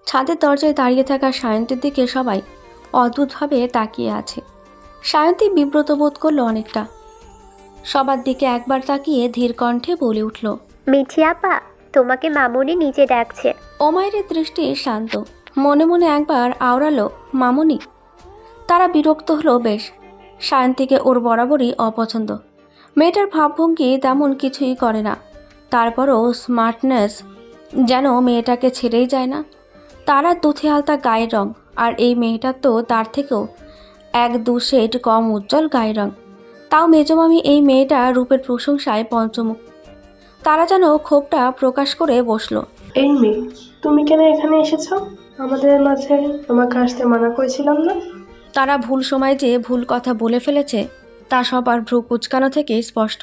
ছাদের দরজায় দাঁড়িয়ে থাকা সায়ন্তীর দিকে সবাই অদ্ভুতভাবে তাকিয়ে আছে। সায়ন্তী বিব্রত বোধ করলো অনেকটা। সবার দিকে একবার তাকিয়ে ধীর কণ্ঠে বলে উঠল, মিঠি আপা, তোমাকে মামুনি নিচে ডাকছে। ওমায়ের দৃষ্টি শান্ত, মনে মনে একবার আওড়ালো মামুনি। তারা বিরক্ত হলো বেশ। সায়ন্তীকে ওর বরাবরই অপছন্দ। মেয়েটার ভাবভঙ্গি তেমন কিছুই করে না, তারপরও স্মার্টনেস যেন মেয়েটাকে ছেড়েই যায় না। তারা দুথে আলতা গায়ের রং, আর এই মেয়েটার তো তার থেকেও 1-2 শেড কম উজ্জ্বল গায়ের রং। তাও মেজমামি এই মেয়েটা রূপের প্রশংসায় পঞ্চমুখ। তারা যেন ক্ষোভটা প্রকাশ করে বসলো। এই মেয়ে, তুমি কেন এখানে এসেছো? আমাদের মাঝে তোমাকে আসতে মানা করেছিলাম না? তারা ভুল সময় যে ভুল কথা বলে ফেলেছে তা সবার ভ্রু কুচকানো থেকে স্পষ্ট।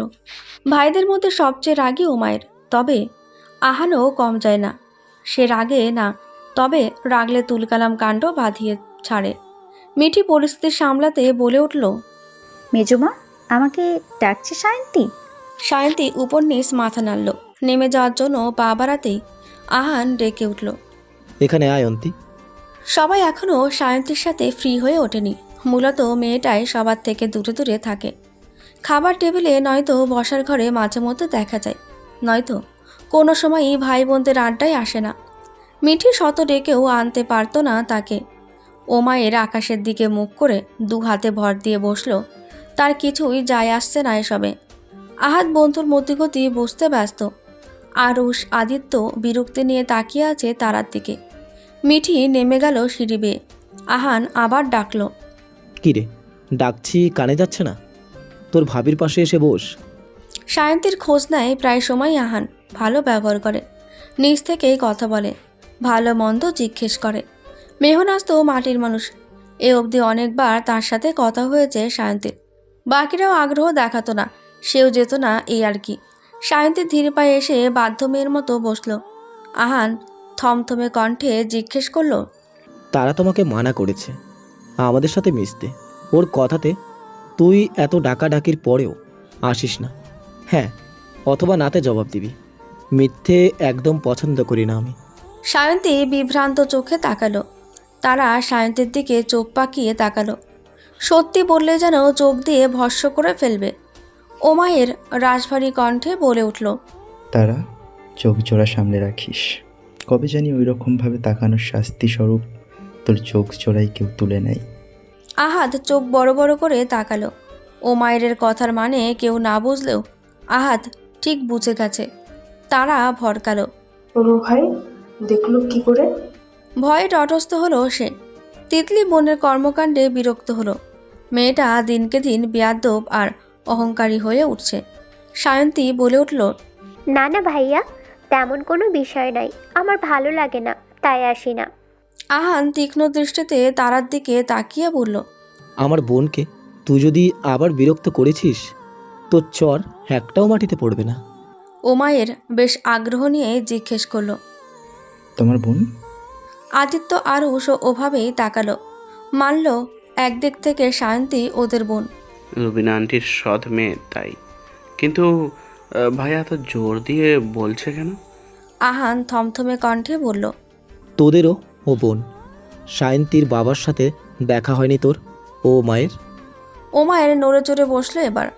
ভাইদের মধ্যে সবচেয়ে রাগী ওমায়ের, তবে আহানও কম যায় না। সে রাগে না, তবে রাগলে তুলকালাম কাণ্ড বাঁধিয়ে ছাড়ে। মিঠি পরিস্থিতি সামলাতে বলে উঠল, মেজমা, আমাকে ডাকছে সায়ন্তী? সায়ন্তী উপর নিচ মাথা নাড়ল। নেমে যাওয়ার জন্য পা বাড়াতেই আহান ডেকে উঠল, এখানে আয় অন্তি। সবাই এখনও সায়ন্তীর সাথে ফ্রি হয়ে ওঠেনি। মূলত মেয়েটাই সবার থেকে দূরে দূরে থাকে। খাবার টেবিলে নয়তো বসার ঘরে মাঝে মধ্যে দেখা যায়, নয়তো কোনো সময়ই ভাই বোনদের আড্ডায় আসে না। মিঠি শত ডেকেও আনতে পারতো না তাকে। ওমায়ের আকাশের দিকে মুখ করে 2 হাতে ভর দিয়ে বসলো। তার কিছুই যায় আসছে না এসবে। আহাত বন্ধুর মতিগতি বুঝতে ব্যস্ত। আরুষ আদিত্য বিরক্তি নিয়ে তাকিয়ে আছে তারার দিকে। মিঠি নেমে গেল সিঁড়ি বেয়ে। আহান আবার ডাকলো, কিরে, ডাকছি কানে যাচ্ছে না? তোর ভাবির পাশে এসে বস। সায়ন্তীর খোঁজ নেয় প্রায় সময় আহান। ভালো ব্যবহার করে, নিজ থেকেই কথা বলে, ভালো মন্দ জিজ্ঞেস করে। মেহনাজ তো মাটির মানুষ। এ অবধি অনেকবার তার সাথে কথা হয়েছে সায়ন্তীর। বাকিরাও আগ্রহ দেখাতো না, সেও যেত না, এই আর কি। সায়ন্তী ধীর পায়ে এসে বাধ্য মেয়ের মতো বসলো। আহান থমথমে কণ্ঠে জিজ্ঞেস করলো, তারা তোমাকে মানা করেছে আমাদের সাথে মিশতে। ওর কথাতে তুই এত ডাকাডাকির পরেও আসিস না। হ্যাঁ অথবা নাতে জবাব দিবি। মিথ্যে একদম পছন্দ করি না আমি। সায়ন্তী বিভ্রান্ত চোখে তাকালো। তারা সায়ন্তীর দিকে চোখ পাকিয়ে তাকালো। সত্যি বললে যেন চোখ দিয়ে ভস্ম করে ফেলবে। ওমায়ের রাশভারী কণ্ঠে বলে উঠল, তারা চোখ জোড়া সামনে রাখিস। কবে জানি ওই রকমভাবে তাকানোর শাস্তি স্বরূপ তোর চোখ জোড়াই কেউ তুলে নেয়। আহাদ চোখ বড় বড় করে তাকালো। ওমায়ের কথার মানে কেউ না বুঝলেও আহাদ ঠিক বুঝে গেছে। তারা ভরকালো। অনু ভাই দেখলো কি করে? ভয়ে তটস্থ হলো সে। তিতলি বোনের কর্মকাণ্ডে বিরক্ত হলো। মেয়েটা দিনকে দিন বেয়াদব আর অহংকারী হয়ে উঠছে। সায়ন্তী বলে উঠল, না না ভাইয়া, তেমন কোনো বিষয় নাই, আমার ভালো লাগে না, তাই আসি না। আহান তীক্ষ্ণ দৃষ্টিতে তারার দিকে তাকিয়ে বলল, আমার বোনকে তুই যদি আবার বিরক্ত করেছিস তোর চর একটাও মাটিতে পড়বে না। ওমায়ের বেশ আগ্রহ নিয়ে জিজ্ঞেস করলো। তোমার বোন? আদিত্য আরুষ ওভাবেই তাকালো। মানল একদিক থেকে সায়ন্তী ওদের বোন। রুবিনা আন্টির সৎ মেয়ে, তাই। কিন্তু ভাইয়া এত জোর দিয়ে বলছে কেন? আহান থমথমে কণ্ঠে বলল, তোদেরও ও বোন। সায়ন্তীর বাবার সাথে দেখা হয়নি তোর ও মায়ের? ওমায়ের নড়ে চড়ে বসলো এবার।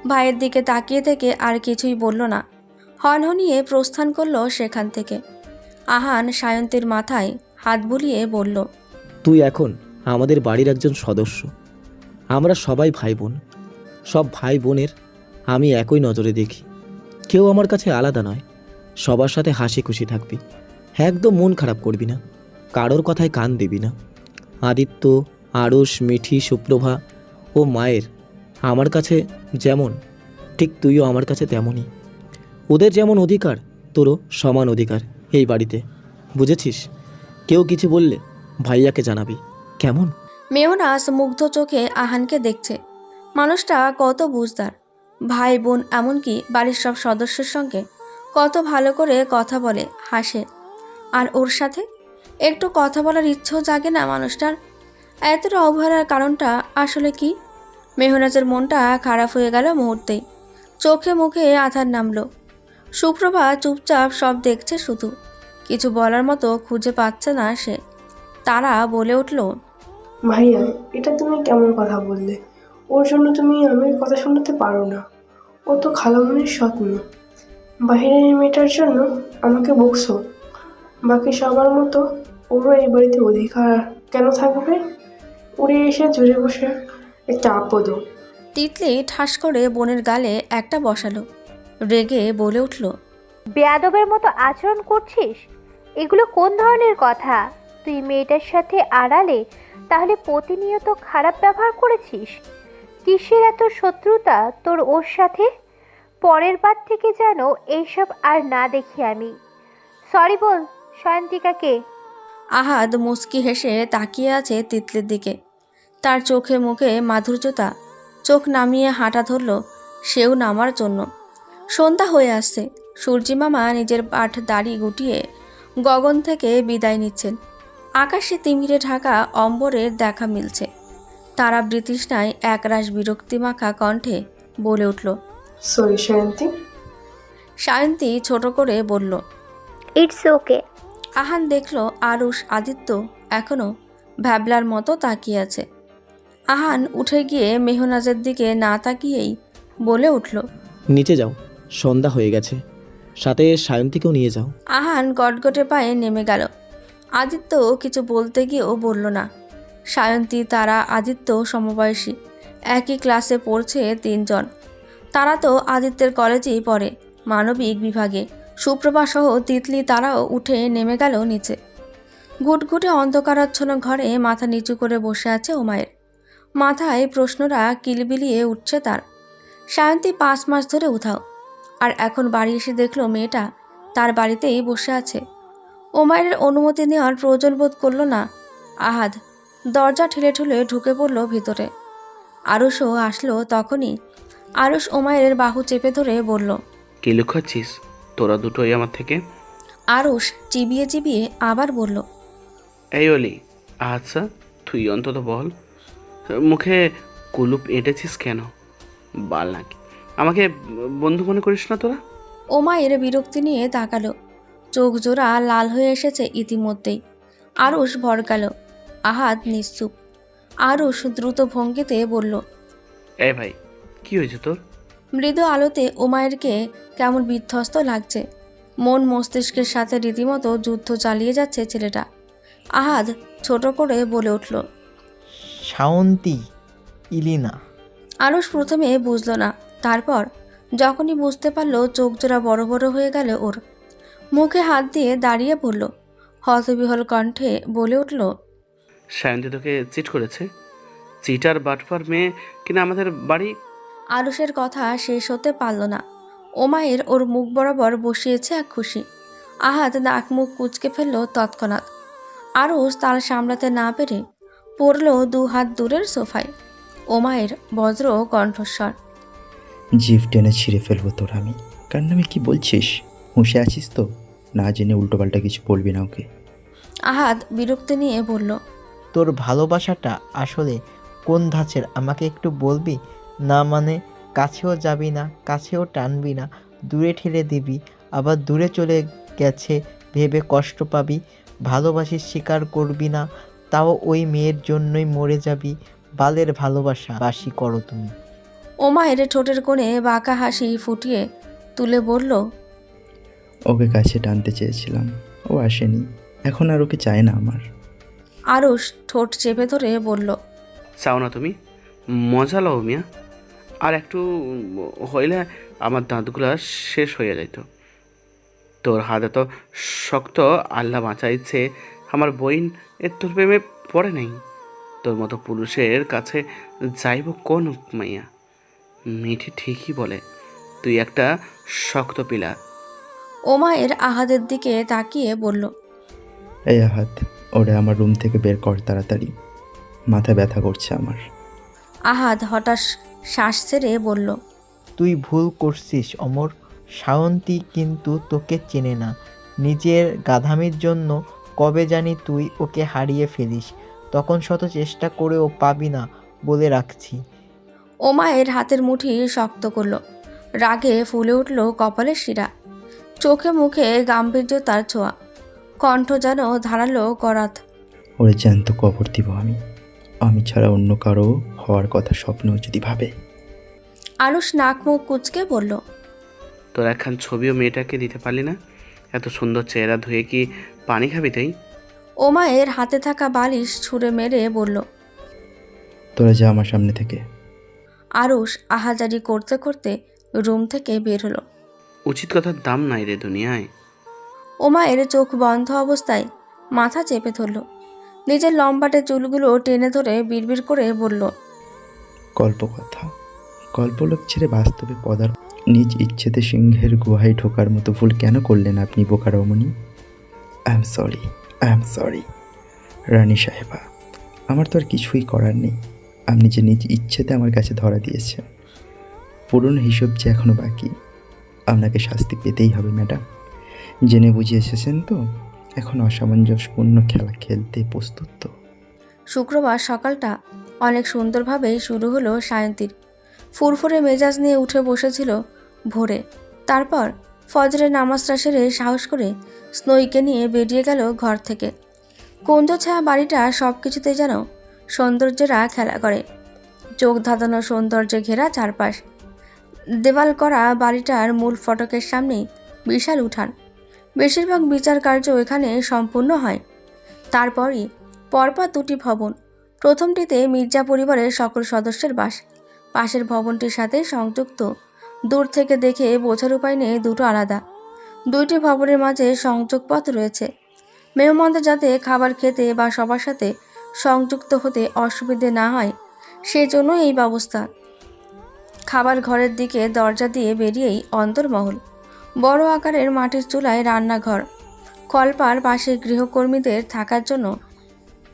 ভাইয়ের দিকে তাকিয়ে থেকে আর কিছুই বলল না। হনহনিয়ে প্রস্থান করলো সেখান থেকে। আহান সায়ন্তীর মাথায় হাত বুলিয়ে বলল, তুই এখন আমাদের বাড়ির একজন সদস্য। আমরা সবাই ভাই বোন। সব ভাই বোনের আমি একই নজরে দেখি। কেউ আমার কাছে আলাদা নয়। সবার সাথে হাসি খুশি থাকবি, একদম মন খারাপ করবি না, কারোর কথায় কান দিবি না। আদিত্য, আরুষ, মিঠি, সুপ্রভা ও মায়ের আমার কাছে যেমন, ঠিক তুইও আমার কাছে তেমনই। ওদের যেমন অধিকার তোরও সমান অধিকার এই বাড়িতে, বুঝেছিস? কেউ কিছু বললে ভাইয়াকে জানাবি, কেমন? মেহনাজ মুগ্ধ চোখে আহানকে দেখছে। মানুষটা কত বুঝদার। ভাই বোন এমনকি বাড়ির সব সদস্যের সঙ্গে কত ভালো করে কথা বলে, হাসে। আর ওর সাথে একটু কথা বলার ইচ্ছেও জাগে না মানুষটার। এতটা অবহেলার কারণটা আসলে কি? মেহনাজের মনটা খারাপ হয়ে গেল মুহূর্তেই। চোখে মুখে আধার নামলো। সুপ্রভা চুপচাপ সব দেখছে শুধু, কিছু বলার মতো খুঁজে পাচ্ছে না সে। তারা বলে উঠল, ভাইয়া, এটা তুমি কেমন কথা বললে? ওর জন্য তুমি আমার কথা শোনাতে পারো না। ও তো খালামণির সৎ মেয়ে। বাহিরের এই মেয়েটার জন্য আমাকে বকছো? বাকি সবার মতো ওরও এই বাড়িতে অধিকার কেন থাকবে? উড়ে এসে জুড়ে বসে একটা আপদও। তিতলি ঠাস করে বোনের গালে একটা বসালো। রেগে বলে উঠল, বেয়াদবের মতো আচরণ করছিস? এগুলো কোন ধরনের কথা? তুই মেয়েটার সাথে আড়ালে তাহলে প্রতিনিয়ত খারাপ ব্যবহার করেছিস? কিসের এত শত্রুতা তোর ওর সাথে? পরের বার থেকে যেন এইসব আর না দেখি আমি। সরি বল সায়ন্তিকাকে। আহাদ মুচকি হেসে তাকিয়ে আছে তিতলির দিকে। তার চোখে মুখে মাধুর্যতা। চোখ নামিয়ে হাঁটা ধরল সেও নামার জন্য। সন্ধ্যা হয়ে আসছে। সূর্যি মামা নিজের পাঠ দাড়ি গুটিয়ে গগন থেকে বিদায় নিচ্ছেন। আকাশে তিমিরে ঢাকা অম্বরের দেখা মিলছে। তারা বৃতৃষ্ণায় একরাশ বিরক্তিমাখা কণ্ঠে বলে উঠল। সরি সায়ন্তী। সায়ন্তী ছোট করে বলল। It's okay. আহান দেখল আরুষ আদিত্য এখনও ভ্যাবলার মতো তাকিয়ে আছে। আহান উঠে গিয়ে মেহনাজের দিকে না তাকিয়েই বলে উঠল। নিচে যাও, সন্ধ্যা হয়ে গেছে। সাথে সায়ন্তীকেও নিয়ে যাও। আহান গটগটে পায়ে নেমে গেল। আদিত্য কিছু বলতে গিয়েও বলল না। সায়ন্তী, তারা, আদিত্য সমবয়সী, একই ক্লাসে পড়ছে 3 জন। তারা তো আদিত্যের কলেজেই পড়ে, মানবিক বিভাগে। সুপ্রভা সহ তিতলি তারাও উঠে নেমে গেল নিচে। ঘুটঘুটে অন্ধকারাচ্ছন্ন ঘরে মাথা নিচু করে বসে আছে ওমায়ের। মাথায় প্রশ্নরা কিলবিলিয়ে উঠছে তার। সায়ন্তী 5 মাস ধরে উধাও, আর এখন বাড়ি এসে দেখল মেয়েটা তার বাড়িতেই বসে আছে। ওমায়ের অনুমতি নেওয়ার প্রয়োজন বোধ করল না আহাদ। দরজা ঠেলে ঠেলে ঢুকে পড়ল ভিতরে। আরুষও আসলো তখনই। আরুষ ওমায়ের বাহু চেপে ধরে বলল, কি লুকাচ্ছিস তোরা দুটোই আমার থেকে? আরুষ চিবিয়ে চিবিয়ে আবার বলল, এই অলি, আচ্ছা তুই অন্তত বল, মুখে কুলুপ এঁটেছিস কেন? বাল নাকি আমাকে বন্ধু মনে করিস না তোরা? ওমায়ের বিরক্তি নিয়ে তাকালো। চোখ জোড়া লাল হয়ে এসেছে ইতিমধ্যেই। আরুষ ভড়কাল। আহাদ নিশ্চুপ। আরুষ দ্রুত ভঙ্গিতে বলল, এই ভাই, কি হয়েছে তোর? মৃদু আলোতে ওমায়েরকে কেমন বিধ্বস্ত লাগছে। মন মস্তিষ্কের সাথে রীতিমতো যুদ্ধ চালিয়ে যাচ্ছে ছেলেটা। আহাদ ছোট করে বলে উঠল, শায়ন্তী, ইলিনা। আরুষ প্রথমে বুঝল না, তারপর যখনই বুঝতে পারল চোখ জোড়া বড় বড় হয়ে গেল ওর। মুখে হাত দিয়ে দাঁড়িয়ে পড়ল। হতবিহল কণ্ঠে বলে উঠল, সায়ন্তী তোকে চিট করেছে? চিটার বাটপার মেয়ে কিনা আমাদের বাড়ি। আরুষের কথা শেষ হতে পারল না। ওমায়ের ওর মুখ বরাবর বসিয়েছে এক খুশি। আহাদ নাক মুখ কুঁচকে ফেলল তৎক্ষণাৎ। আরুষ তাল সামলাতে না পেরে পড়ল 2 হাত দূরের সোফায়। ওমায়ের বজ্র কণ্ঠস্বর, জিভ টেনে ছিঁড়ে ফেলবো তোর আমি। কারণ আমি কি বলছিস? হুঁশে আছিস তো? না জেনে উল্টোপাল্টা কিছু বলবি না ওকে। আহাদ বিরক্তি নিয়ে বলল, তোর ভালোবাসাটা আসলে কোন ধাঁচের আমাকে একটু বলবি? না মানে কাছেও যাবি না, কাছেও টানবি না, দূরে ঠেলে দিবি, আবার দূরে চলে গেছে ভেবে কষ্ট পাবি। ভালোবাসিস স্বীকার করবি না, তাও ওই মেয়ের জন্যই মরে যাবি। বালের ভালোবাসা বাসি করো তুমি। ওমায়ের ঠোঁটের কোণে বাঁকা হাসি ফুটিয়ে তুলে বলল, ওকে কাছে টানতে চেয়েছিলাম, ও আসেনি। এখন আর ওকে চায় না আমার। আরুষ ঠোঁট চেপে ধরে বলল, চাও না তুমি? মজা লও মিয়া। আর একটু হইলে আমার দাঁতগুলা শেষ হয়ে যাইত। তোর হাত এত শক্ত, আল্লাহ বাঁচাইছে আমার বইন এর তোর প্রেমে পড়ে নাই। তোর মতো পুরুষের কাছে যাইব কোন মাইয়া? মিঠি ঠিকই বলে, তুই একটা শক্ত পিলা। ওমায়ের আহাদের দিকে তাকিয়ে বলল, এই আহাত, ওরে আমার রুম থেকে বের কর তাড়াতাড়ি। মাথা ব্যথা করছে আমার। আহাদ হঠাৎ শ্বাস ছেড়ে বলল, তুই ভুল করছিস অমর। শায়ন্তী কিন্তু তোকে চেনে না। নিজের গাধামির জন্য কবে জানি তুই ওকে হারিয়ে ফেলিস। তখন শত চেষ্টা করেও পাবি না, বলে রাখছি। ওমায়ের হাতের মুঠি শক্ত করল। রাগে ফুলে উঠল কপালের শিরা। চোখে মুখে গাম্ভীর্যতার ছোঁয়া, কণ্ঠ যেন ধারালো করাত। ওরে জ্যান্ত কবর দিব আমি। আমি ছাড়া অন্য কারো হওয়ার কথা স্বপ্নেও যদি ভাবে। আরুষ নাক মুখ কুচকে বলল, তোর একখান ছবিও মেয়েটাকে দিতে পারলি না? এত সুন্দর চেহারা ধুয়ে কি পানি খাবি তুই? ওমায়ের হাতে থাকা বালিশ ছুঁড়ে মেরে বলল। তোরা যা আমার সামনে থেকে। আরুষ আহাজারি করতে করতে রুম থেকে বের হলো। উচিত কথার দাম নাই রে দুনিয়ায়। ওমায়ের চোখ বন্ধ অবস্থায় মাথা চেপে ধরল, নিজের লম্বাটে চুলগুলো টেনে ধরে বিড়বিড় করে বলল, কল্পকথা, কল্পলোক ছেড়ে বাস্তবে পদার নিজ ইচ্ছেতে সিংহের গুহায় ঢোকার মতো ভুল কেন করলেন আপনি বোকা রমণী? I am sorry, I am sorry রানী সাহেবা। আমার তো আর কিছুই করার নেই। আপনি যে নিজ ইচ্ছেতে আমার কাছে ধরা দিয়েছেন, পুরনো হিসেব যে এখনও বাকি। আপনাকে শাস্তি পেতেই হবে ম্যাডাম। জেনে বুঝে এসেছেন তো? এখন অসামঞ্জস্যপূর্ণ খেলা খেলতে প্রস্তুত তো? শুক্রবার সকালটা অনেক সুন্দরভাবেই শুরু হলো সায়ন্তীর। ফুরফুরে মেজাজ নিয়ে উঠে বসেছিল ভোরে। তারপর ফজরের নামাজটা সেরে সাহস করে স্নোইকে নিয়ে বেরিয়ে গেল ঘর থেকে। কুঞ্জ ছায়া বাড়িটা সব কিছুতেই যেন সৌন্দর্যেরা খেলা করে। চোখ ধাঁধানো সৌন্দর্যে ঘেরা চারপাশ, দেওয়াল করা বাড়িটার মূল ফটকের সামনেই বিশাল উঠান। বেশিরভাগ বিচার কার্য এখানে সম্পূর্ণ হয়। তারপরই পরপর দুটি ভবন। প্রথমটিতে মির্জা পরিবারের সকল সদস্যের বাস, পাশের ভবনটির সাথে সংযুক্ত। দূর থেকে দেখে বোঝার উপায় নেই দুটো আলাদা। দুইটি ভবনের মাঝে সংযোগপথ রয়েছে, মেহমানদের যাতে খাবার খেতে বা সবার সাথে সংযুক্ত হতে অসুবিধে না হয় সেজন্য এই ব্যবস্থা। খাবার ঘরের দিকে দরজা দিয়ে বেরিয়েই অন্তর্মহল, বড় আকারের মাটির চুলায় রান্নাঘর, কলপার পাশে গৃহকর্মীদের থাকার জন্য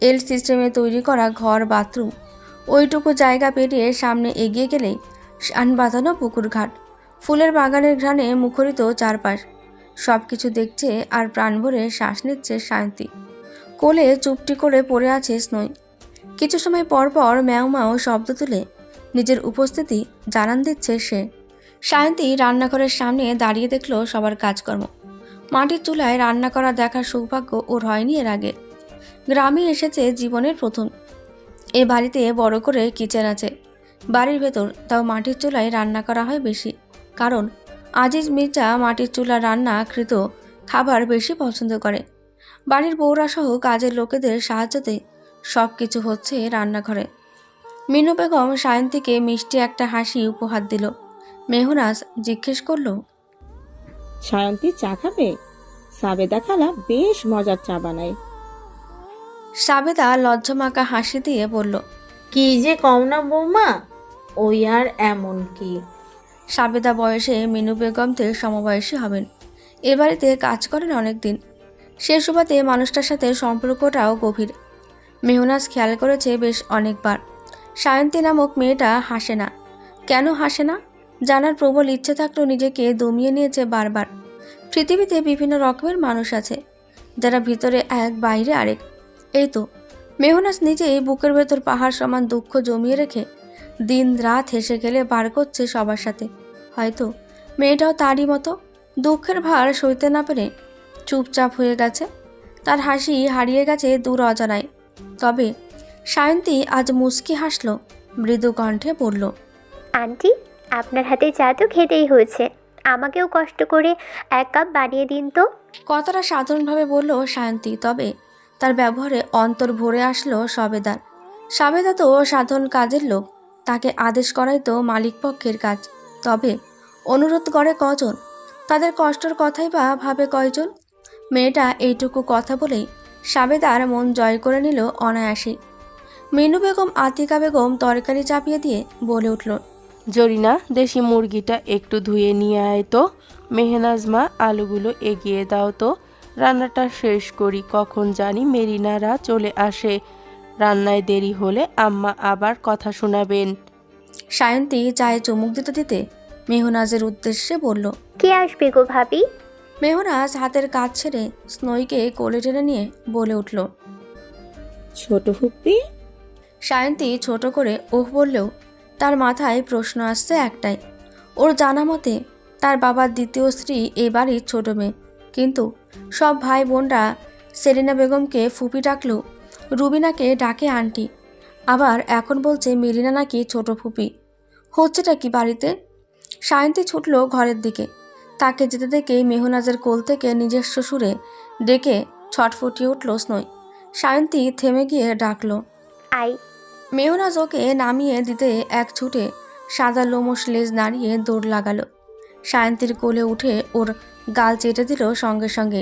এল সিস্টেমে তৈরি করা ঘর, বাথরুম। ওইটুকু জায়গা পেরিয়ে সামনে এগিয়ে গেলেই শান বাঁধানো পুকুর ঘাট, ফুলের বাগানের ঘ্রাণে মুখরিত চারপাশ। সব কিছু দেখছে আর প্রাণ ভরে শ্বাস নিচ্ছে শান্তি। কোলে চুপটি করে পড়ে আছে স্নোই। কিছু সময় পর পর ম্যাও ম্যাও শব্দ তুলে নিজের উপস্থিতি জানান দিচ্ছে সে। সায়ন্তী রান্নাঘরের সামনে দাঁড়িয়ে দেখলো সবার কাজকর্ম। মাটির চুলায় রান্না করা দেখার সৌভাগ্য ওর হয়নি এর আগে। গ্রামে এসেছে জীবনের প্রথম। এ বাড়িতে বড় করে কিচেন আছে, বাড়ির ভেতর, তাও মাটির চুলায় রান্না করা হয় বেশি। কারণ আজিজ মির্জা মাটির চুলা রান্নাকৃত খাবার বেশি পছন্দ করে। বাড়ির বউরা সহ কাজের লোকেদের সাহায্যতে সব কিছু হচ্ছে রান্নাঘরে। মিনু বেগম সায়ন্তীকে মিষ্টি একটা হাসি উপহার দিল। মেহনাজ জিজ্ঞেস করল, সায়ন্তী চা খাবে? সাবেদা খালা বেশ মজার চা বানায়। সাবেদা লজ্জামাখা হাসি দিয়ে বলল, কি যে কও না বৌমা, ওই আর এমন কি। সাবেদা বয়সে মিনু বেগমদের সমবয়সী হবেন। এ বাড়িতে কাজ করেন অনেক দিন। সে সুবাদে মানুষটার সাথে সম্পর্কটাও গভীর। মেহনাজ খেয়াল করেছে বেশ অনেকবার সায়ন্তী নামক মেয়েটা হাসে না। কেন হাসে না জানার প্রবল ইচ্ছে থাকলেও নিজেকে দমিয়ে নিয়েছে বারবার। পৃথিবীতে বিভিন্ন রকমের মানুষ আছে, যারা ভিতরে এক বাইরে আরেক। এই তো মেহনাজ নিজেই বুকের ভেতর পাহাড় সমান দুঃখ জমিয়ে রেখে দিন রাত হেসে গেলে বার করছে সবার সাথে। হয়তো মেয়েটাও তারই মতো দুঃখের ভার সইতে না পেরে চুপচাপ হয়ে গেছে। তার হাসি হারিয়ে গেছে দূর অজানায়। তবে সায়ন্তী আজ মুচকি হাসল, মৃদু কণ্ঠে বলল, আন্টি, আপনার হাতে চা তো খেতেই হয়েছে, আমাকেও কষ্ট করে এক কাপ বানিয়ে দিন তো। কথাটা সাধারণভাবে বলল সায়ন্তী, তবে তার ব্যবহারে অন্তর ভরে আসলো সবেদার। সাবেদা তো সাধারণ কাজের লোক, তাকে আদেশ করাই তো মালিক পক্ষের কাজ। তবে অনুরোধ করে কজন, তাদের কষ্টর কথাই বা ভাবে কয়জন? মেয়েটা এইটুকু কথা বলেই সাবেদার মন জয় করে নিল অনায়াসেই। মিনু বেগম আতিকা বেগম তরকারি চাপিয়ে দিয়ে বলে উঠল, জরিনা, দেশি মুরগিটা একটু ধুয়ে নিয়ে আয় তো। মেহনাজ মা, আলুগুলো এগিয়ে দাও তো, রান্নাটা শেষ করি। কখন জানি মেরিনারা চলে আসে, রান্নায় দেরি হলে আম্মা আবার কথা শোনাবেন। সায়ন্তী চায়ে চুমুক দিতে দিতে মেহনাজের উদ্দেশ্যে বলল, কে আসবে গো ভাবি? মেহনাজ হাতের কাজ ছেড়ে স্নোইকে কোলে টেনে নিয়ে বলে উঠল, ছোট ফুপ্পি। সায়ন্তী ছোট করে ওহ বললেও তার মাথায় প্রশ্ন আসছে একটাই। ওর জানা মতে তার বাবার দ্বিতীয় স্ত্রী এ বাড়ির ছোট মেয়ে, কিন্তু সব ভাই বোনরা সেলিনা বেগমকে ফুপি ডাকলেও রুবিনাকে ডাকে আন্টি। আবার এখন বলছে মেরিনা নাকি ছোট ফুপি। হচ্ছেটা কি বাড়িতে? সায়ন্তী ছুটল ঘরের দিকে। তাকে যেতে দেখে মেহনাজের কোল থেকে নিজস্ব সুরে ডেকে ছটফটিয়ে উঠল স্নোই। সায়ন্তী থেমে গিয়ে ডাকল, আই। মেহনাজ ওকে নামিয়ে দিতে এক ছুটে সাদা লোমশ লেজ নাড়িয়ে দৌড় লাগালো। সায়ন্তীর কোলে উঠে ওর গাল চেটে দিল সঙ্গে সঙ্গে।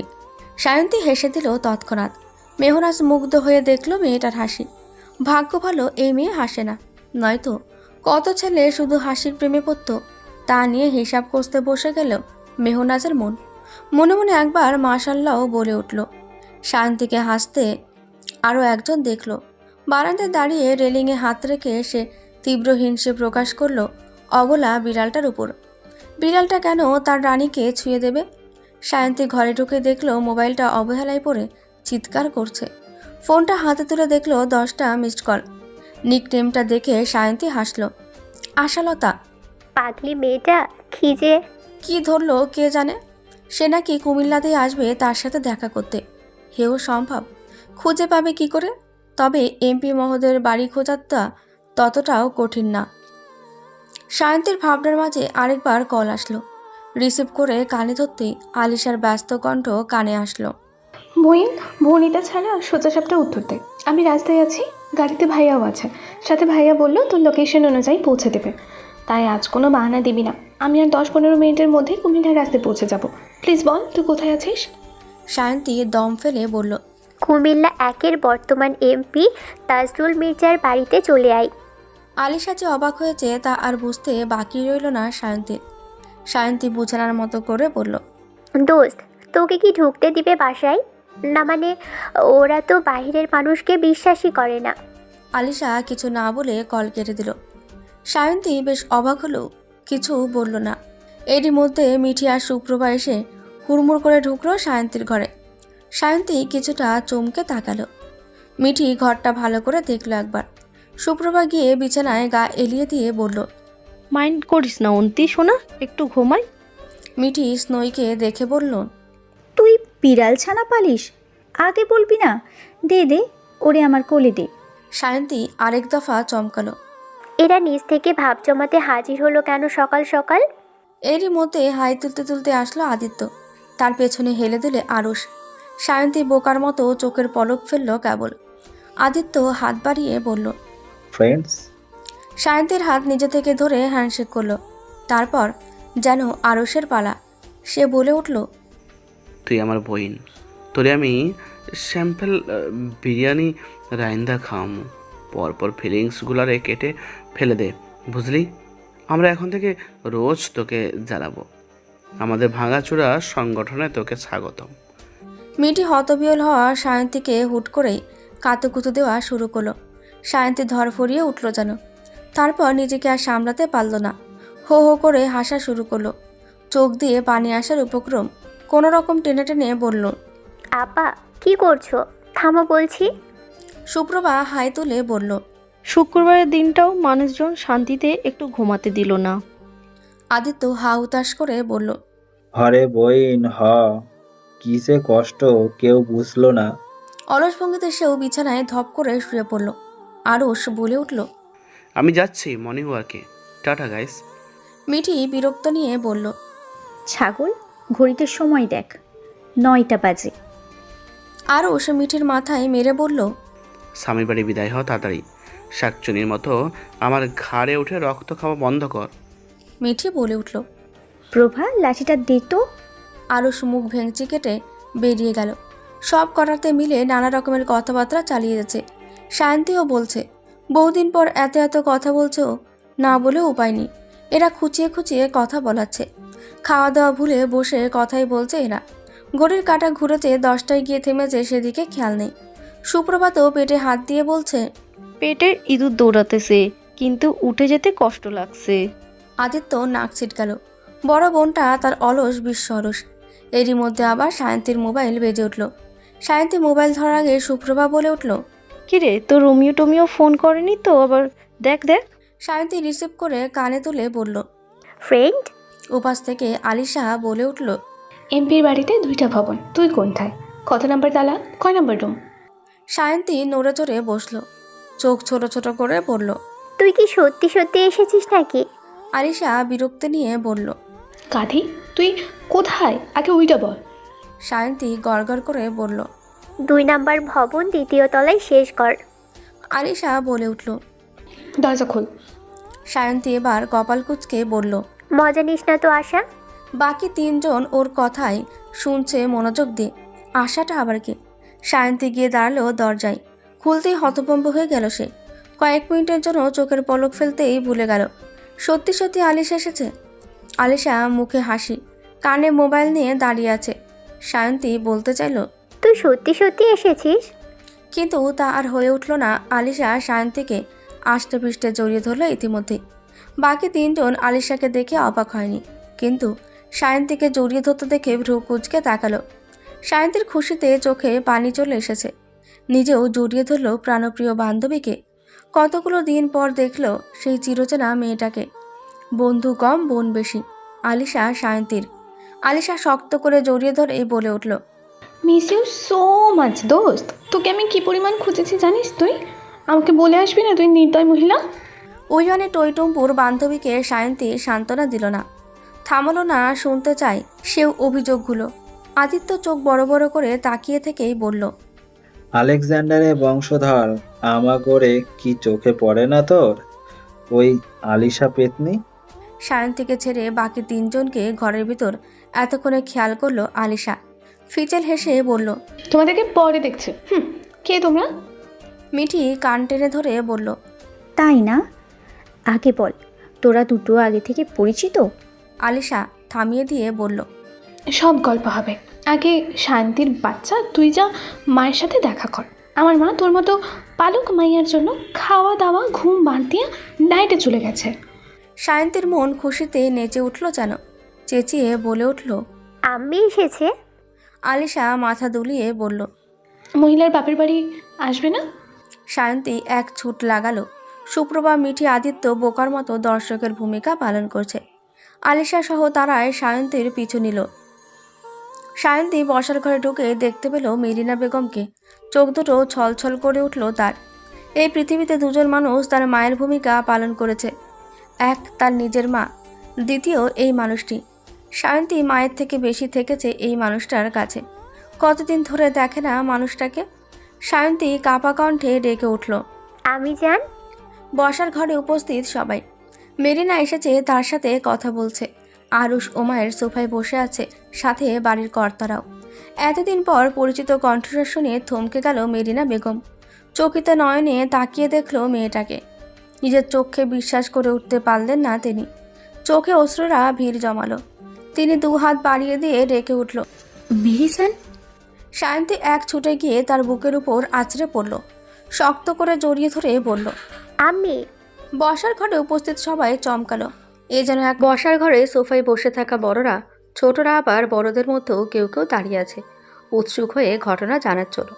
সায়ন্তী হেসে দিল তৎক্ষণাৎ। মেহনাজ মুগ্ধ হয়ে দেখল মেয়েটার হাসি। ভাগ্য ভালো এই মেয়ে হাসে না, নয়তো কত ছেলে শুধু হাসির প্রেমে পড়ত। তা নিয়ে হিসাব কষতে বসে গেল মেহনাজের মন। মনে মনে একবার মাশাল্লাহ বলে উঠল। সায়ন্তীকে হাসতে আরও একজন দেখল। বারান্দায় দাঁড়িয়ে রেলিংয়ে হাত রেখে সে তীব্র হিংসে প্রকাশ করল অবলা বিড়ালটার উপর। বিড়ালটা কেন তার রানীকে ছুঁয়ে দেবে? সায়ন্তী ঘরে ঢুকে দেখল মোবাইলটা অবহেলায় পড়ে চিৎকার করছে। ফোনটা হাতে তুলে দেখল 10টা মিসড কল। নিকনেমটা দেখে সায়ন্তী হাসল। আশালতা। পাগলি মেয়েটা খিজে কি ধরলো কে জানে। সে নাকি কুমিল্লাতেই আসবে তার সাথে দেখা করতে। হেও সম্ভব। খুঁজে পাবে কি করে? তবে এমপি মহোদয়ের বাড়ি খোঁজাটা ততটাও কঠিন না। সায়ন্তীর ভাবনার মাঝে আরেকবার কল আসলো। রিসিভ করে কানে ধরতেই আলিশার ব্যস্ত কণ্ঠ কানে আসলো। বইন, ভনিতা ছাড়া সোজা সাপটা উত্তর দে। আমি রাস্তায় আছি, গাড়িতে ভাইয়াও আছে। সাথে ভাইয়া বললো তোর লোকেশন অনুযায়ী পৌঁছে দেবে। তাই আজ কোনো বাহানা দিবি না। আমি আর 10-15 মিনিটের মধ্যে কুমিল্লার রাস্তায় পৌঁছে যাব। প্লিজ বল তুই কোথায় আছিস? সায়ন্তী দম ফেলে বলল, কুমিল্লা 1-এর বর্তমান এমপি তাজরুল মির্জার বাড়িতে চলে আয়। আলিশা যে অবাক হয়েছে তা আর বুঝতে বাকি রইল না সায়ন্তীর। সায়ন্তী বুঝানোর মতো করে বলল, দোস্ত, তোকে কি ঢুকতে দিবে বাসায়? না মানে ওরা তো বাইরের মানুষকে বিশ্বাসই করে না। আলিশা কিছু না বলে কল কেটে দিল। সায়ন্তী বেশ অবাক হলেও কিছু বলল না। এরই মধ্যে মিঠি আর সুপ্রভা এসে হুড়মুড় করে ঢুকলো সায়ন্তীর ঘরে। সায়ন্তী কিছুটা চমকে তাকালো। মিঠি ঘরটা ভালো করে দেখলো একবার। সুপ্রভা গিয়ে বিছানায় গা এলিয়ে দিয়ে বলল, মাইন্ড করিস না অন্তি সোনা, একটু ঘুমাই। মিঠি স্নোইকে দেখে বলল, তুই বিড়াল ছানা পালিস? আগে বলবি না? দে দে, ওরে আমার কোলে দে। সায়ন্তী আরেক দফা চমকালো। এরা নিজ থেকে ভাব জমাতে হাজির হলো কেন সকাল সকাল? এরই মধ্যে হাই তুলতে তুলতে আসলো আদিত্য। তার পেছনে হেলে দিলে আরুষ। সায়ন্তী বোকার মতো চোখের পলক ফেলল কেবল। আদিত্য হাত বাড়িয়ে বলল, ফ্রেন্ডস। সায়ন্তীর হাত নিজে থেকে ধরে হ্যান্ডশেক করলো। তারপর যেন আরুষের পালা। সে বলে উঠল, তুই আমার বইন, তোরে আমি স্যাম্পল বিরিয়ানি রাইন্দা খাওয়ামু। পরপর ফিলিংসগুলারে কেটে ফেলে দে, বুঝলি? আমরা এখন থেকে রোজ তোকে জ্বালাবো। আমাদের ভাঙাচোরা সংগঠনে তোকে স্বাগতম। মিঠি হতবিহল হওয়া সায়ন্তীকে হুট করেই কাতুকুতু দেওয়া শুরু করলো। সায়ন্তী ধরফরিয়ে উঠল যেন। তারপর নিজেকে আর সামলাতে পারল না। হো হো করে হাসা শুরু করলো। চোখ দিয়ে পানি আসার উপক্রম কোনো রকম টেনে টেনে বলল, আপা কি করছো? থামো বলছি। সুপ্রভা হাই তুলে বলল, শুক্রবারের দিনটাও মানুষজন শান্তিতে একটু ঘুমাতে দিল না। আদিত্য হা হুতাশ করে বলল, হরে বইন হ, কি যে কষ্ট কেউ বুঝলো না। অলস ভঙ্গিতে সেও বিছানায় ধপ করে শুয়ে পড়ল। আরুষ বলে উঠল, আমি যাচ্ছি মর্নিং ওয়ার্কে, টাটা গাইস। মিঠি বিরক্ত নিয়ে বলল, ছাগল, ঘড়িতে সময় দেখ, 9টা বাজে। আরুষ মিঠির মাথায় মেরে বলল, স্বামীর বাড়ি বিদায় হও তাড়াতাড়ি। শাকচুনির মতো আমার ঘাড়ে উঠে রক্ত খাওয়া বন্ধ কর। মিঠি বলে উঠল। প্রভা, লাঠিটা দে তো। আরুষ মুখ ভেঙচি কেটে বেরিয়ে গেল। সব করাতে মিলে নানা রকমের কথাবার্তা চালিয়ে যাচ্ছে। শান্তিও বলছে, বহুদিন পর এত এত কথা বলছেও, না বলেও উপায় নেই। এরা খুঁচিয়ে খুঁচিয়ে কথা বলাচ্ছে। খাওয়া দাওয়া ভুলে বসে কথাই বলছে এরা। ঘড়ির কাঁটা ঘুরেছে 10টায় গিয়ে থেমেছে, সেদিকে খেয়াল নেই। সুপ্রভাতও পেটে হাত দিয়ে বলছে, পেটের ইঁদুর দৌড়াতেছে, কিন্তু উঠে যেতে কষ্ট লাগছে। আদিত্য নাক ছিটকাল। বড় বোনটা তার অলস বিশ্ব অলস। এরই মধ্যে আবার সায়ন্তীর মোবাইল বেজে উঠল। সায়ন্তী মোবাইল ধরার আগে সুপ্রভা বলে উঠল, কিরে, তো রোমিও টোমিও ফোন করেনি তো? আবার দেখ দেখ। সায়ন্তী রিসিভ করে কানে তুলে বলল, ফ্রেন্ড। উপাস থেকে আলিশা বলে উঠল, এমপির বাড়িতে 2টা ভবন, তুই কোনটায়? কত নাম্বার তালা, কয় নাম্বার রুম? সায়ন্তী নড়ে চড়ে বসলো, চোখ ছোট ছোট করে পড়ল। তুই কি সত্যি সত্যি এসেছিস নাকি? আলিশা বিরক্তি নিয়ে বলল। কাঁধি, তুই কোথায় আগে ওইটা বল। সায়ন্তী গড়গড় করে বলল, 2 নাম্বার ভবন 2য় তলায় শেষ ঘর। আলিশা বলে উঠল। দরজা খোল। সায়ন্তী এবার কপাল কুঁচকে বলল। মজা নিস না তো আশা? বাকি 3 জন ওর কথাই শুনছে মনোযোগ দিয়ে। আশাটা আবার কি? সায়ন্তী গিয়ে দাঁড়ালো দরজায়, খুলতেই হতভম্ব হয়ে গেল সে। কয়েক মিনিটের জন্য চোখের পলক ফেলতেই ভুলে গেল সত্যি সত্যি আলিশা এসেছে। আলিশা মুখে হাসি, কানে মোবাইল নিয়ে দাঁড়িয়ে আছে। সায়ন্তী বলতে চাইল, তুই সত্যি সত্যি এসেছিস? কিন্তু তা আর হয়ে উঠল না। আলিশা সায়ন্তীকে আষ্টে পৃষ্ঠে জড়িয়ে ধরল ইতিমধ্যেই। বাকি 3 জন আলিশাকে দেখে অবাক হয়নি, কিন্তু সায়ন্তীকে জড়িয়ে ধরতে দেখে ভ্রু কুঁচকে তাকালো। সায়ন্তীর খুশিতে চোখে পানি চলে এসেছে। নিজেও জড়িয়ে ধরল প্রাণপ্রিয় বান্ধবীকে। কতগুলো দিন পর দেখল সেই চিরচেনা মেয়েটাকে। বন্ধু কম বোন বেশি আলিশা সায়ন্তীর। আলিশা শক্ত করে জড়িয়ে ধরে বলে উঠল, মিস ইউ সো মাচ দোস্ত। তোকে আমি কি পরিমাণ খুঁজেছি জানিস তুই? আমাকে বলে আসবি না তুই নির্দয় মহিলা? ওই জনে টইটুম্পুর বান্ধবীকে সায়ন্তী সান্ত্বনা দিল না, থামলো না শুনতে চায় সেও অভিযোগগুলো। আদিত্য চোখ বড় বড় করে তাকিয়ে থেকেই বলল, আলেকজান্ডারের বংশধর আমাগরে কি চোখে পড়ে না তোর? ওই আলিশা পেতনি। সায়ন্তীকে ছেড়ে বাকি 3 জনকে ঘরের ভিতর এতক্ষণে খেয়াল করলো আলিশা। ফিচেল হেসে বলল, তোমাদেরকে পরে দেখছে। কে তোমরা? মিঠি কান টেনে ধরে বলল, তাই না? আগে বল, তোরা দুটো আগে থেকে পরিচিত? আলিশা থামিয়ে দিয়ে বলল, সব গল্প হবে, আগে শান্তির বাচ্চা তুই যা মায়ের সাথে দেখা কর। আমার মা তোর মতো পালক মাইয়ার জন্য খাওয়া দাওয়া ঘুম বাদ দিয়ে নাইটে চলে গেছে। সায়ন্তীর মন খুশিতে নেচে উঠল যেন। চেঁচিয়ে বলে উঠল, আম্মি এসেছে? আলিশা মাথা দুলিয়ে বলল, মহিলার বাপের বাড়ি আসবে না? সায়ন্তী এক ছুট লাগালো। সুপ্রভা, মিঠি, আদিত্য বোকার মতো দর্শকের ভূমিকা পালন করছে। আলিশা সহ তারাই সায়ন্তীর পিছু নিল। সায়ন্তী বসার ঘরে ঢুকে দেখতে পেল মেরিনা বেগমকে। চোখ দুটো ছলছল করে উঠল তার। এই পৃথিবীতে 2 জন মানুষ তার মায়ের ভূমিকা পালন করেছে। এক তার নিজের মা, দ্বিতীয় এই মানুষটি। সায়ন্তী মায়ের থেকে বেশি থেকেছে এই মানুষটার কাছে। কতদিন ধরে দেখে না মানুষটাকে। সায়ন্তী কাঁপা কণ্ঠে ডেকে উঠল, আমি জান। বসার ঘরে উপস্থিত সবাই। মেরিনা এসেছে, তার সাথে কথা বলছে। আরুষ ওমায়ের সোফায় বসে আছে, সাথে বাড়ির কর্তারাও। এতদিন পর পরিচিত কণ্ঠস্বর শুনে থমকে গেল মেরিনা বেগম। চকিত নয়নে তাকিয়ে দেখল মেয়েটাকে। নিজের চোখে বিশ্বাস করে উঠতে পারলেন না তিনি। চোখে অশ্রুরা ভিড় জমালো। তিনি 2 হাত বাড়িয়ে দিয়ে ডেকে উঠল, মেরিসান। সায়ন্তী এক ছুটে গিয়ে তার বুকের উপর আছড়ে পড়ল, শক্ত করে জড়িয়ে ধরে বলল, আম্মি। বসার ঘরে উপস্থিত সবাই চমকালো। এ যেন এক বসার ঘরে সোফায় বসে থাকা বড়রা, ছোটরা, আবার বড়দের মধ্যেও কেউ কেউ দাঁড়িয়ে আছে উৎসুক হয়ে ঘটনা জানার জন্য।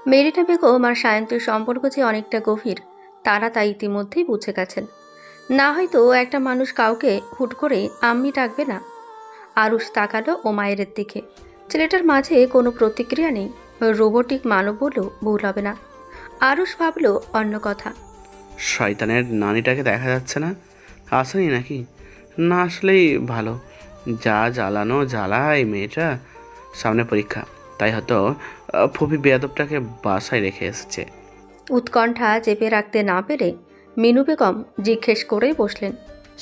মেরিনা বেগম আর সায়ন্তীর সম্পর্ক যে অনেকটা গভীর তারা তাই ইতিমধ্যেই বুঝে গেছেন। না হয়তো একটা মানুষ কাউকে হুট করে আম্মি ডাকবে না। আরুষ তাকালো ও মায়ের দিকে। ছেলেটার মাঝে কোনো প্রতিক্রিয়া নেই, রোবটিক মানব বলেও ভুল হবে না। আরুষ ভাবলো অন্য কথা। শয়তানের নানিটাকে দেখা যাচ্ছে না, আসেনি নাকি? না আসলেই ভালো। যা জ্বালানো জ্বালায় মেয়েটা, সামনে পরীক্ষা, তাই হয়তো ফুপি বেয়াদবটাকে বাসায় রেখে এসেছে। উৎকণ্ঠা চেপে রাখতে না পেরে মিনু বেগম জিজ্ঞেস করেই বসলেন,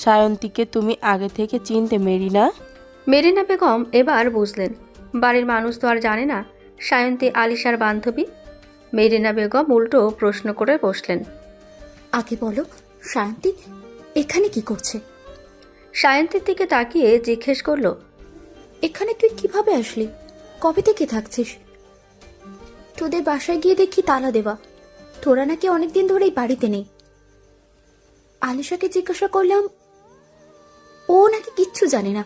সায়ন্তীকে তুমি আগে থেকে চিনতে মেরিনা? মেরিনা বেগম এবার বুঝলেন বাড়ির মানুষ তো আর জানে না সায়ন্তী আলিশার বান্ধবী। মেরিনা বেগম উল্টো প্রশ্ন করে বসলেন, আগে বলো, শান্তি এখানে কি করছে? সায়ন্তীর দিকে তাকিয়ে জিজ্ঞেস করলো, এখানে তুই কিভাবে আসলি? কবে থেকে থাকছিস? তোদের বাসায় গিয়ে দেখি তালা দেওয়া। তোরা নাকি অনেকদিন ধরেই বাড়িতে নেই। আলিশাকে জিজ্ঞাসা করলাম, ও নাকি কিচ্ছু জানে না।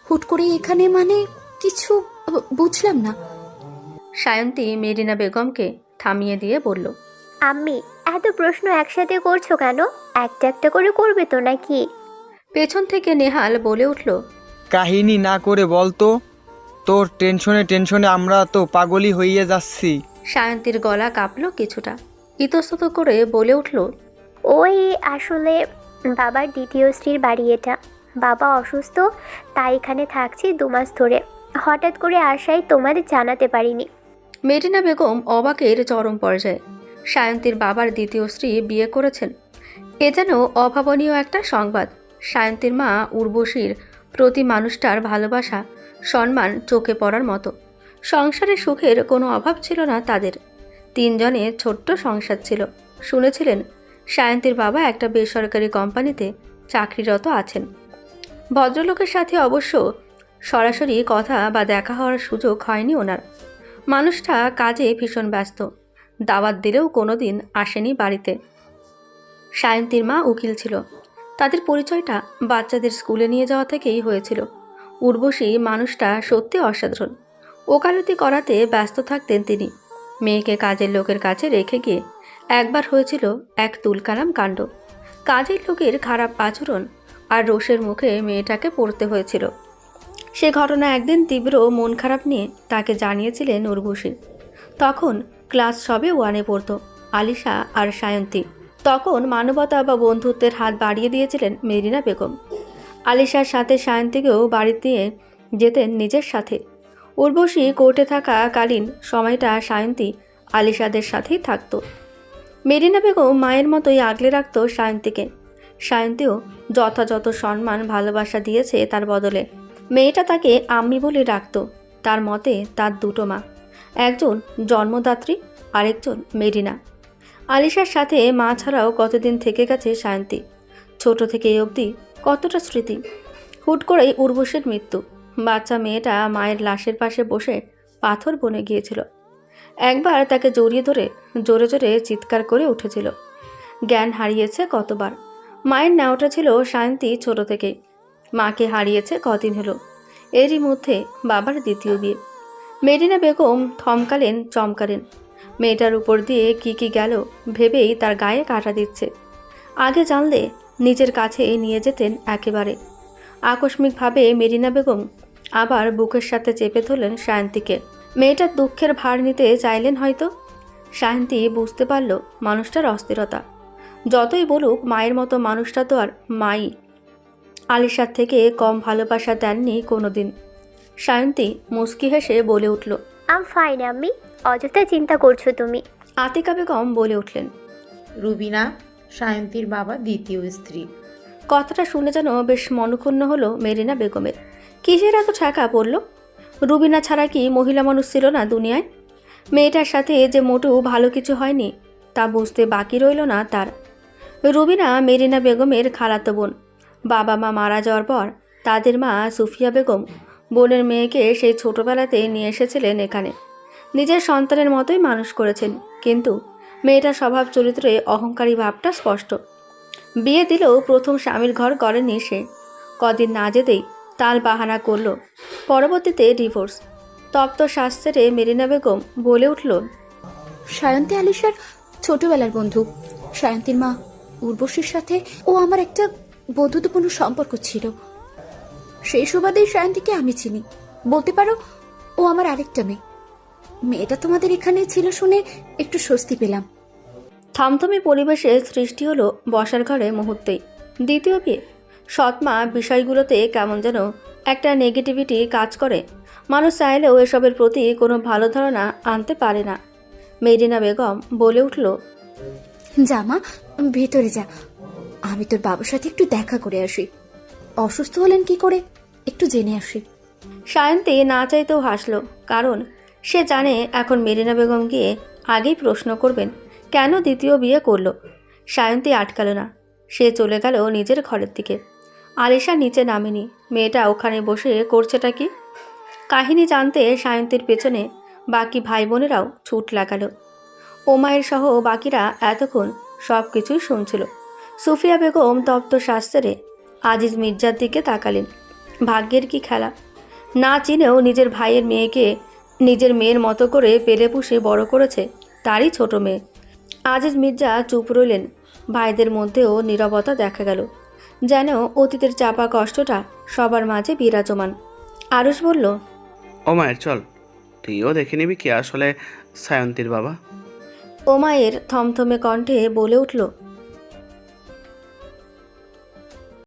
হুট করে এখানে মানে কিছু বুঝলাম না। সায়ন্তী মেরিনা বেগমকে থামিয়ে দিয়ে বলল, আম্মি, এত প্রশ্ন একসাথে করছো কেন? একটা একটা করে করবে তো নাকি? পেছন থেকে নেহাল বলে উঠল, কাহিনী না করে বলতো, তোর টেনশনে আমরা তো পাগলই হইয়া যাচ্ছি। সায়ন্তীর গলা কাঁপলো কিছুটা, ইতস্তত করে বলে উঠল, ওই আসলে বাবার দ্বিতীয় স্ত্রীর বাড়ি এটা। বাবা অসুস্থ, তাই এখানে থাকছি 2 মাস ধরে। হঠাৎ করে আসায় তোমাদের জানাতে পারিনি। মেরিনা বেগম অবাকের চরম পর্যায়ে। সায়ন্তীর বাবার দ্বিতীয় স্ত্রী বিয়ে করেছেন, এ যেন অভাবনীয় একটা সংবাদ। সায়ন্তীর মা উর্বশীর প্রতি মানুষটার ভালোবাসা সম্মান চোখে পড়ার মতো। সংসারে সুখের কোনো অভাব ছিল না তাদের। 3 জনের ছোট্ট সংসার ছিল। শুনেছিলেন সায়ন্তীর বাবা একটা বেসরকারি কোম্পানিতে চাকরিরত আছেন। ভদ্রলোকের সাথে অবশ্য সরাসরি কথা বা দেখা হওয়ার সুযোগ হয়নি ওনার। মানুষটা কাজে ভীষণ ব্যস্ত, দাওয়াত দিলেও কোনো দিন আসেনি বাড়িতে। সায়ন্তীর মা উকিল ছিল, তাদের পরিচয়টা বাচ্চাদের স্কুলে নিয়ে যাওয়া থেকেই হয়েছিল। উর্বশী মানুষটা সত্যি অসাধারণ। ওকালতি করাতে ব্যস্ত থাকতেন তিনি। মেয়েকে কাজের লোকের কাছে রেখে গিয়ে একবার হয়েছিল এক তুলকালাম কাণ্ড। কাজের লোকের খারাপ আচরণ আর রোষের মুখে মেয়েটাকে পড়তে হয়েছিল। সে ঘটনা একদিন তীব্র মন খারাপ নিয়ে তাকে জানিয়েছিলেন উর্বশী। তখন ক্লাস সবে 1-এ পড়ত আলিশা আর সায়ন্তী। তখন মানবতা বা বন্ধুত্বের হাত বাড়িয়ে দিয়েছিলেন মেরিনা বেগম। আলিশার সাথে সায়ন্তীকেও বাড়ি দিয়ে যেতেন নিজের সাথে। উর্বশী কোর্টে থাকাকালীন সময়টা সায়ন্তী আলিশাদের সাথেই থাকত। মেরিনা বেগম মায়ের মতোই আগলে রাখত সায়ন্তীকে। সায়ন্তীও যথাযথ সম্মান ভালোবাসা দিয়েছে তার বদলে। মেয়েটা তাকে আম্মি বলে ডাকত। তার মতে তার 2টো মা, একজন জন্মদাত্রী, আরেকজন মেরিনা। আলিশার সাথে মা ছাড়াও কতদিন থেকে গেছে সায়ন্তী। ছোট থেকে এই অবধি কতটা স্মৃতি। হুট করেই উর্বশীর মৃত্যু। বাচ্চা মেয়েটা মায়ের লাশের পাশে বসে পাথর বনে গিয়েছিল। একবার তাকে জড়িয়ে ধরে জোরে জোরে চিৎকার করে উঠেছিল। জ্ঞান হারিয়েছে কতবার। মায়ের নেওয়াটা ছিল সায়ন্তী ছোট থেকেই। মাকে হারিয়েছে কদিন হলো। এরই মধ্যে বাবার দ্বিতীয় বিয়ে। মেরিনা বেগম থমকালেন, চমকালেন। মেয়েটার উপর দিয়ে কি গেল ভেবেই তার গায়ে কাঁটা দিচ্ছে। আগে জানলে নিজের কাছে নিয়ে যেতেন একেবারে। আকস্মিকভাবে মেরিনা বেগম আবার বুকের সাথে চেপে ধরলেন সায়ন্তীকে। মেয়েটার দুঃখের ভার নিতে চাইলেন হয়তো। সায়ন্তী বুঝতে পারল মানুষটার অস্থিরতা। যতই বলুক মায়ের মতো মানুষটা তো আর মাই। আলিশার থেকে কম ভালোবাসা দেননি কোনোদিন। সায়ন্তী মুচকি হেসে বলে উঠল, আম ফাইন আম্মি, অযথা চিন্তা করছো তুমি। আতিকা বেগম বলে উঠলেন, রুবিনা সায়ন্তীর বাবা দ্বিতীয় স্ত্রী। কথাটা শুনে যেন বেশ মনক্ষুণ্ণ হলো মেরিনা বেগমের। কিসের এত ঠেকা পড়ল? রুবিনা ছাড়া কি মহিলা মানুষ ছিল না দুনিয়ায়? মেয়েটার সাথে যে মোটেও ভালো কিছু হয়নি তা বুঝতে বাকি রইল না তার। রুবিনা মেরিনা বেগমের খালাতো বোন। বাবা মা মারা যাওয়ার পর তাদের মা সুফিয়া বেগম বোনের মেয়েকে সেই ছোটোবেলাতে নিয়ে এসেছিলেন এখানে। নিজের সন্তানের মতোই মানুষ করেছেন, কিন্তু মেয়েটার স্বভাব চরিত্রে অহংকারী ভাবটা স্পষ্ট। বিয়ে দিলেও প্রথম স্বামীর ঘর করেনি সে। কদিন না যেতেই তাল বাহানা করল। পরবর্তীতে ডিভোর্স। তপ্ত শাস্ত্রে মেরিনা বেগম বলে উঠল, সায়ন্তী আলিশার ছোটবেলার বন্ধু। সায়ন্তীর মা উর্বশীর সাথে ও আমার একটা বন্ধুত্বপূর্ণ সম্পর্ক ছিল। সেই সুবাদেই সায়ন্তীকে আমি চিনি। বলতে পারো ও আমার আরেকটা মেয়ে। মেয়েটা তোমাদের এখানে ছিল শুনে একটু স্বস্তি পেলাম। থমথমে পরিবেশে সৃষ্টি হলো বসার ঘরে মুহূর্তেই। দ্বিতীয় বিয়ে, সৎমা বিষয়গুলোতে কেমন যেন একটা নেগেটিভিটি কাজ করে। মানুষ চাইলেও এসবের প্রতি কোনো ভালো ধারণা আনতে পারে না। মেরিনা বেগম বলে উঠল, জামা ভেতরে যা, আমি তোর বাবার সাথে একটু দেখা করে আসি। অসুস্থ হলেন কি করে একটু জেনে আসি। সায়ন্তী না চাইতেও হাসল, কারণ সে জানে এখন মেরিনা বেগম গিয়ে আগেই প্রশ্ন করবেন কেন দ্বিতীয় বিয়ে করলো। সায়ন্তী আটকাল না, সে চলে গেল নিজের ঘরের দিকে। আলিশা নিচে নামেনি। মেয়েটা ওখানে বসে করছেটা কি? কাহিনী জানতে সায়ন্তীর পেছনে বাকি ভাই বোনেরাও ছুট লাগালো। ওমায়ের সহ বাকিরা এতক্ষণ সব কিছুই শুনছিল। সুফিয়া বেগম তপ্ত শাস্ত্রে আজিজ মির্জার দিকে তাকালেন। ভাগ্যের কি খেলা! না চিনেও নিজের ভাইয়ের মেয়েকে নিজের মেয়ের মতো করে পেলে পুষে বড় করেছে তারই ছোট মেয়ে। আজিজ মির্জা চুপ রইলেন। ভাইদের মধ্যেও নীরবতা দেখা গেল। যেন অতীতের চাপা কষ্টটা সবার মাঝে বিরাজমান। আরুষ বলল, ও মায়ের চল, তুইও দেখে নিবি কে আসলে সায়ন্তীর বাবা। ও মায়ের থমথমে কণ্ঠে বলে উঠল,